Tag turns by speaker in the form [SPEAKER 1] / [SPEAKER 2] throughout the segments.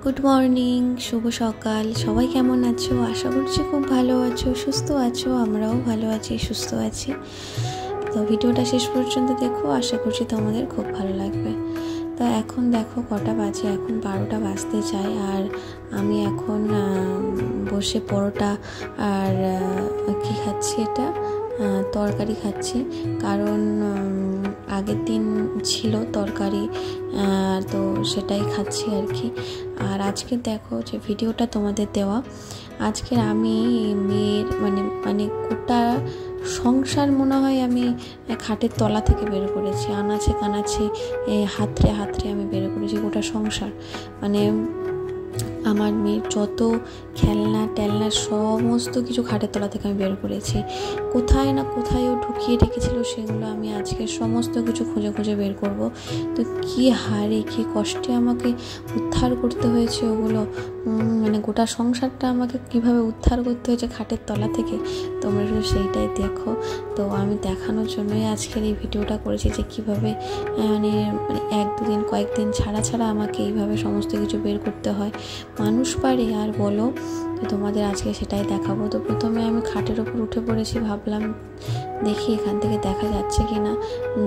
[SPEAKER 1] Good morning, শুভ সকাল। সবাই কেমন আছো? আশা করছি খুব ভালো আছো, সুস্থ আছো। আমরাও ভালো আছি, সুস্থ আছি। তো ভিডিওটা শেষ পর্যন্ত দেখো, আশা করছি তোমাদের খুব ভালো লাগবে। তো এখন দেখো কটা বাজে, এখন 12টা বাজতে চায়। আর আমি এখন বসে পরোটা আর কি খাচ্ছি, এটা তরকারি খাচ্ছি। কারণ আগের দিন ছিল তরকারি, তো সেটাই খাচ্ছি আর কি। আর আজকে দেখো যে ভিডিওটা তোমাদের দেওয়া, আজকের আমি মেয়ের মানে গোটা সংসার মনে হয় আমি খাটের তলা থেকে বের করেছি, আনাচে কানাচে হাতড়ে হাতড়ে আমি বের করেছি গোটা সংসার। মানে আমার মেয়ের যত খেলনা টেলনা সমস্ত কিছু খাটের তলা থেকে আমি বের করেছি। কোথায় না কোথায় ও ঢুকিয়ে রেখেছিল, সেগুলো আমি আজকে সমস্ত কিছু খুঁজে খুঁজে বের করব। তো কী হারে কী কষ্টে আমাকে উদ্ধার করতে হয়েছে ওগুলো, মানে গোটা সংসারটা আমাকে কিভাবে উদ্ধার করতে হয়েছে খাটের তলা থেকে, তোমরা শুধু সেইটাই দেখো। তো আমি দেখানোর জন্যই আজকের এই ভিডিওটা করেছি যে কীভাবে মানে কয়েকদিন ছাড়া আমাকে এইভাবে সমস্ত কিছু বের করতে হয়। মানুষ পারে আর বলো, তো তোমাদের আজকে সেটাই দেখাবো। তো প্রথমে আমি খাটের ওপর উঠে পড়েছি, ভাবলাম দেখি এখান থেকে দেখা যাচ্ছে কি না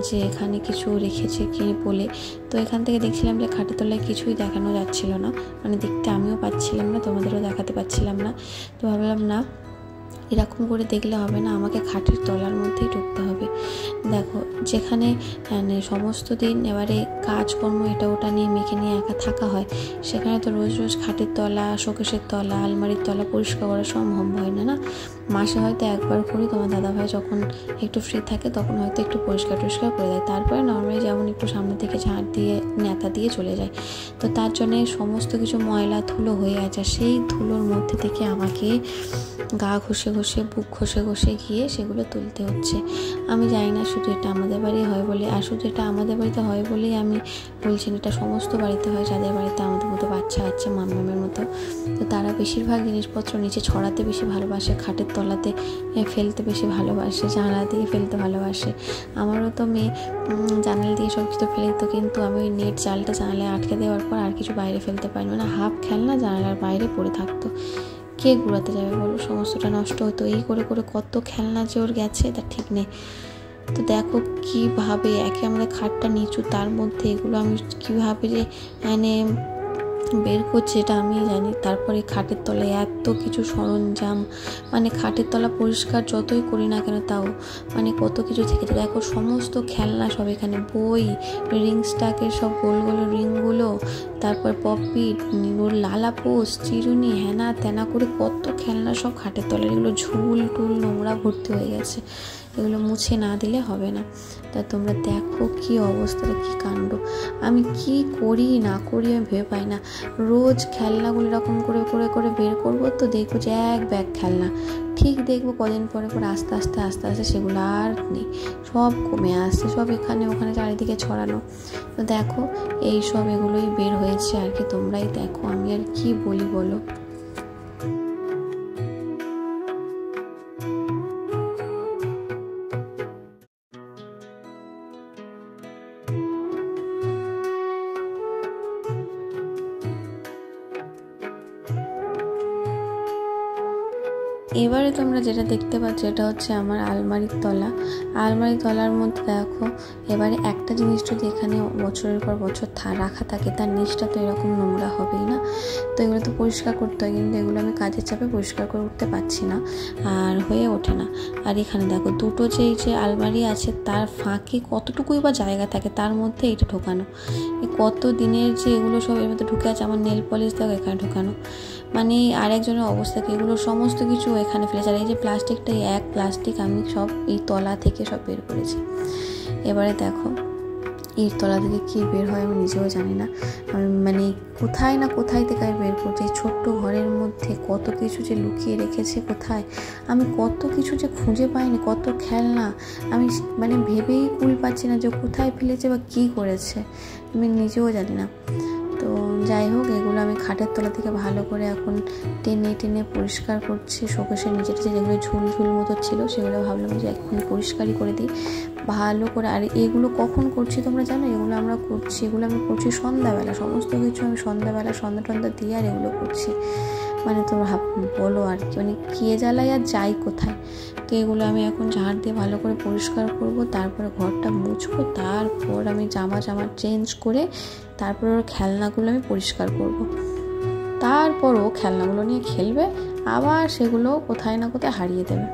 [SPEAKER 1] যে এখানে কিছু রেখেছে কি বলে। তো এখান থেকে দেখছিলাম যে খাটের তলায় কিছুই দেখানো যাচ্ছিল না, মানে দেখতে আমিও পাচ্ছিলাম না, তোমাদেরও দেখাতে পাচ্ছিলাম না। তো ভাবলাম না, এরকম করে দেখলে হবে না, আমাকে খাটের তলার মধ্যেই ঢুকতে হবে। দেখো যেখানে সমস্ত দিন এবারে কাজকর্ম এটা ওটা নিয়ে মেখে নিয়ে একা থাকা হয়, সেখানে তো রোজ রোজ খাটের তলা, শোকেসের তলা, আলমারির তলা পরিষ্কার করা সম্ভব হয় না। মাসে হয়তো একবার করি, তোমার দাদাভাই যখন একটু ফ্রি থাকে তখন হয়তো একটু পরিষ্কার করে দেয়, তারপরে নর্মালি যেমন একটু সামনে থেকে ঝাড় দিয়ে নেতা দিয়ে চলে যায়। তো তার জন্যে সমস্ত কিছু ময়লা ধুলো হয়ে আছে, সেই ধুলোর মধ্যে থেকে আমাকে গা ঘষে ঘষে বুক ঘষে ঘষে গিয়ে সেগুলো তুলতে হচ্ছে। আমি জানি না শুধু এটা আমাদের বাড়ি হয় বলে, আর শুধু এটা আমাদের বাড়িতে হয় বলেই আমি বলছি, এটা সমস্ত বাড়িতে হয়, যাদের বাড়িতে আমাদের মতো বাচ্চা আছে, মামামের মতো। তো তারা বেশিরভাগ জিনিসপত্র নিচে ছড়াতে বেশি ভালোবাসে, খাটের তলাতে ফেলতে বেশি ভালোবাসে, জানালা দিয়ে ফেলতে ভালোবাসে। আমারও তো মেয়ে জানালা দিয়ে সব কিছু ফেলে দিত, কিন্তু আমি ওই নেট জালটা জানালায় আটকে দেওয়ার পর আর কিছু বাইরে ফেলতে পারিনি, মানে হাফ খেলনা জানালার বাইরে পড়ে থাকতো। কে ঘুরাতে যাবে বলো, সমস্তটা নষ্ট হতো। এই করে করে কত খেলনা যে ওর গেছে তার ঠিক নেই। তো দেখো কীভাবে একে আমাদের খাটটা নিচু, তার মধ্যে এগুলো আমি কীভাবে যে বের করছি এটা আমি জানি। তারপরে খাটের তলায় এত কিছু সরঞ্জাম, মানে খাটের তলা পরিষ্কার যতই করি না কেন তাও মানে কত কিছু থেকে যায়। দেখো সমস্ত খেলনা সব এখানে, বই, রিং স্টাকের সব গোল গোল রিংগুলো, তারপর পপিট, লালা পোস্ট, চিরুনি, হেনা তেনা করে কত খেলনা সব খাটের তলায়। এগুলো ঝুল টুল নোংরা ভর্তি হয়ে গেছে, এগুলো মুছে না দিলে হবে না। তা তোমরা দেখো কি অবস্থাটা, কি কাণ্ড। আমি কি করি না করি আমি ভেবে পাই না। রোজ খেলনাগুলো এরকম করে করে করে বের করবো, তো দেখবো যে এক ব্যাগ খেলনা, ঠিক দেখবো কদিন পরে পরে আস্তে আস্তে সেগুলো আর নেই, সব কমে আসছে, সব এখানে ওখানে চারিদিকে ছড়ানো। তো দেখো এই সব এগুলোই বের হয়েছে আর কি, তোমরাই দেখো, আমি আর কি বলি বলো। এবারে তোমরা যেটা দেখতে পাচ্ছ এটা হচ্ছে আমার আলমারির তলা। আলমারির তলার মধ্যে দেখো, এবারে একটা জিনিস যদি এখানে বছরের পর বছর রাখা থাকে, তার নিচটা তো এরকম নোংরা হবেই না। তো এগুলো তো পরিষ্কার করতে হয়, কিন্তু এগুলো আমি কাজের চাপে পরিষ্কার করে উঠতে পারছি না, আর হয়ে ওঠে না। আর এখানে দেখো দুটো যে আলমারি আছে তার ফাঁকে কতটুকুই বা জায়গা থাকে, তার মধ্যে এটা ঢোকানো, কত দিনের যে এগুলো সব এর মধ্যে ঢুকে আছে। আমার নেল পলিশ দেখো এখানে ঢোকানো, মানে আরেকজনের অবস্থা কি, এগুলো সমস্ত কিছু এখানে ফেলেছে। আর এই যে প্লাস্টিকটা, এক প্লাস্টিক আমি সব এই তলা থেকে সব বের করেছি। এবারে দেখো এর তলা থেকে কী বের হয় আমি নিজেও জানি না, মানে কোথায় না কোথায় থেকে আমি বের করছি। এই ছোট্ট ঘরের মধ্যে কত কিছু যে লুকিয়ে রেখেছে, কোথায় আমি কত কিছু যে খুঁজে পাইনি, কত খেলনা আমি মানে ভেবেই কুল পাচ্ছি না যে কোথায় ফেলেছে বা কী করেছে, আমি নিজেও জানি না। তো যাই হোক, এগুলো আমি খাটের তলা থেকে ভালো করে এখন টেনে টেনে পরিষ্কার করছি। শোকেসের নিচে যেগুলো ঝুল ঝুল মতো ছিল সেগুলো ভাবলাম যে এক্ষুনি পরিষ্কারই করে দিই ভালো করে। আর এগুলো কখন করছি তোমরা জানো? এগুলো আমি করছি সন্ধ্যাবেলা। সমস্ত কিছু আমি সন্ধ্যা টন্ধা দিয়ে আর এগুলো করছি। মানে তোমরা বলো আর কি, মানে কে জ্বালাই আর যাই কোথায়। তো এগুলো আমি এখন ঝাড় দিয়ে ভালো করে পরিষ্কার করব, তারপরে ঘরটা মুছবো, তারপর আমি জামা চেঞ্জ করে তারপর ওর খেলনাগুলো আমি পরিষ্কার করব। তারপর ও খেলনাগুলো নিয়ে খেলবে, আবার সেগুলো কোথায় না কোথায় হারিয়ে দেবে।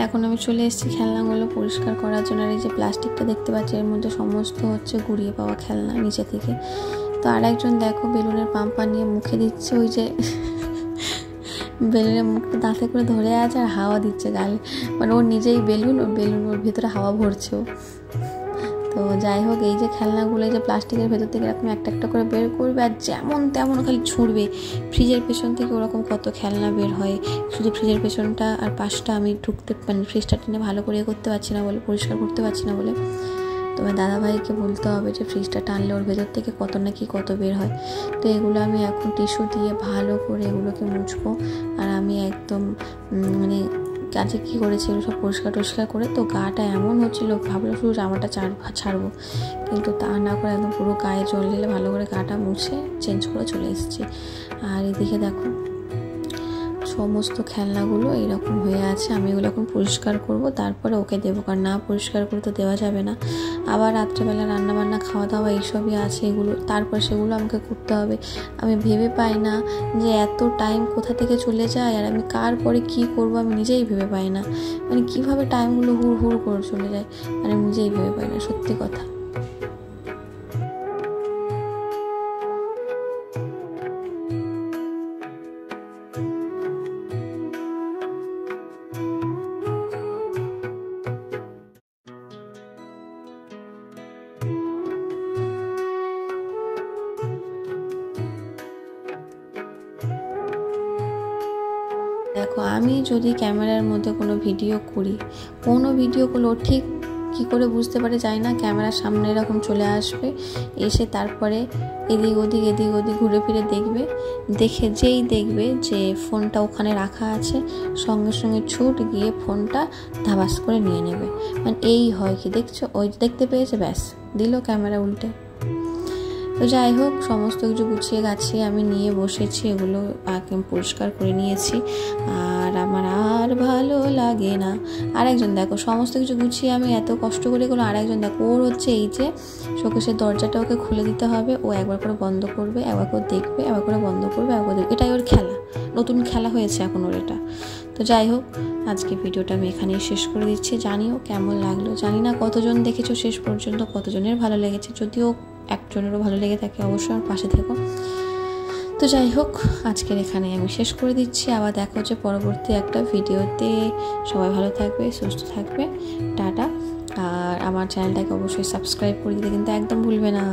[SPEAKER 1] এখন আমি চলে এসেছি খেলনাগুলো পরিষ্কার করার জন্য। আর এই যে প্লাস্টিকটা দেখতে পাচ্ছি, এর মধ্যে সমস্ত হচ্ছে গুঁড়িয়ে পাওয়া খেলনা নিচে থেকে। তো আর একজন দেখো বেলুনের পাম্পা নিয়ে মুখে দিচ্ছে, ওই যে বেলুনের মুখটা দাঁতে করে ধরে আছে আর হাওয়া দিচ্ছে গালে। মানে ওর নিজেই বেলুন ওর ভিতরে হাওয়া ভরছে ও। তো যাই হোক, এই যে খেলনাগুলো এই যে প্লাস্টিকের ভেতর থেকে এরকম একটা একটা করে বের করবে আর যেমন তেমন খালি ছুঁড়বে। ফ্রিজের পেছন থেকে ওরকম কত খেলনা বের হয়, শুধু ফ্রিজের পেছনটা আর পাশটা আমি মানে ফ্রিজটা টেনে ভালো করে করতে পারছি না বলে, পরিষ্কার করতে পারছি না বলে তোমার দাদাভাইকে বলতে হবে যে ফ্রিজটা টানলে ওর ভেতর থেকে কত বের হয়। তো এগুলো আমি এখন টিস্যু দিয়ে ভালো করে এগুলোকে মুছবো। আর আমি একদম মানে কাজে কী করেছি এগুলো সব পরিষ্কার করে, তো গাটা এমন হচ্ছিলো ভাবলাম শুধু জামাটা ছাড়বো, কিন্তু তা না করে একদম পুরো গায়ে জল ঢেলে ভালো করে গাটা মুছে চেঞ্জ করে চলে এসেছি। আর এদিকে দেখো সমস্ত খেলনাগুলো এইরকম হয়ে আছে। আমি এগুলো এখন পরিষ্কার করব, তারপরে ওকে দেবো, কারণ না পরিষ্কার করে তো দেওয়া যাবে না। আবার রাত্রেবেলা রান্নাবান্না খাওয়া দাওয়া এইসবই আছে এগুলো, তারপর সেগুলো আমাকে করতে হবে। আমি ভেবে পাই না যে এত টাইম কোথা থেকে চলে যায়, আর আমি কার পরে কী করবো আমি নিজেই ভেবে পাই না। মানে কীভাবে টাইমগুলো হুড় করে চলে যায় আর আমি নিজেই ভেবে পাই না, সত্যি কথা। দেখো, আমি যদি ক্যামেরার মধ্যে কোনো ভিডিওগুলো ঠিক কী করে বুঝতে পারে যায় না, ক্যামেরার সামনে এরকম চলে আসবে, এসে তারপরে এদিক ওদিক ঘুরে ফিরে যেই দেখবে যে ফোনটা ওখানে রাখা আছে, সঙ্গে সঙ্গে ছুট গিয়ে ফোনটা ধাবাস করে নিয়ে নেবে। মানে এই হয় কি দেখছো, ওই দেখতে পেয়েছে, ব্যাস দিল ক্যামেরা উল্টে। তো যাই হোক, সমস্ত কিছু গুছিয়ে গাছিয়ে আমি নিয়ে বসেছি, এগুলো পরিষ্কার করে নিয়েছি। আর আমার আর ভালো লাগে না। আরেকজন দেখো সমস্ত কিছু গুছিয়ে আমি এত কষ্ট করে এগুলো, আরেকজন দেখো ওর হচ্ছে এই যে শোকেসের দরজাটা ওকে খুলে দিতে হবে, ও একবার করে বন্ধ করবে, একবার করে দেখবে, একবার করে বন্ধ করবে, একবার দেখবে, এটাই ওর খেলা, নতুন খেলা হয়েছে এখন ওর এটা। তো যাই হোক, আজকে ভিডিওটা আমি এখানেই শেষ করে দিচ্ছি। জানিও কেমন লাগলো, জানি না কতজন দেখেছো শেষ পর্যন্ত, কতজনের ভালো লেগেছে। যদিও একজনেরও ভালো লেগে থাকে অবশ্যই আমার পাশে থেকো। তো যাই হোক, আজকের এখানে আমি শেষ করে দিচ্ছি। আবার দেখা হচ্ছে পরবর্তী একটা ভিডিওতে। সবাই ভালো থাকবে, সুস্থ থাকবে, টাটা। আর আমার চ্যানেলটাকে অবশ্যই সাবস্ক্রাইব করে দিতে কিন্তু একদম ভুলবে না।